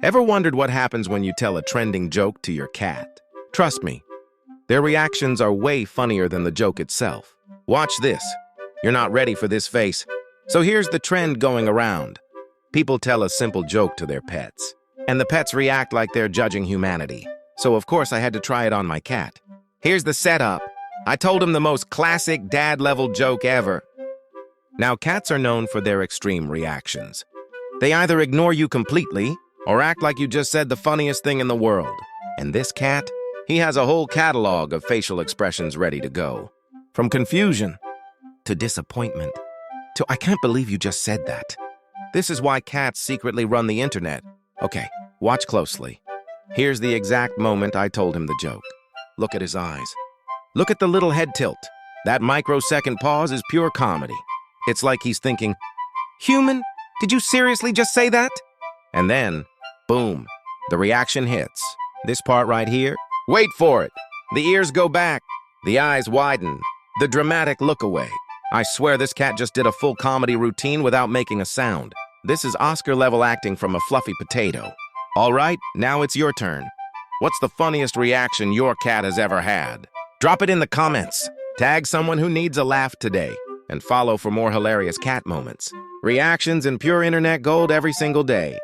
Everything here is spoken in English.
Ever wondered what happens when you tell a trending joke to your cat? Trust me, their reactions are way funnier than the joke itself. Watch this. You're not ready for this face. So here's the trend going around. People tell a simple joke to their pets, and the pets react like they're judging humanity. So of course I had to try it on my cat. Here's the setup. I told him the most classic dad-level joke ever. Now, cats are known for their extreme reactions. They either ignore you completely or act like you just said the funniest thing in the world. And this cat, he has a whole catalog of facial expressions ready to go. From confusion to disappointment to "I can't believe you just said that." This is why cats secretly run the internet. Okay, watch closely. Here's the exact moment I told him the joke. Look at his eyes. Look at the little head tilt. That microsecond pause is pure comedy. It's like he's thinking, "Human, did you seriously just say that?" And then, boom, the reaction hits. This part right here, wait for it. The ears go back, the eyes widen, the dramatic look away. I swear this cat just did a full comedy routine without making a sound. This is Oscar-level acting from a fluffy potato. All right, now it's your turn. What's the funniest reaction your cat has ever had? Drop it in the comments. Tag someone who needs a laugh today. And follow for more hilarious cat moments. Reactions and pure internet gold every single day.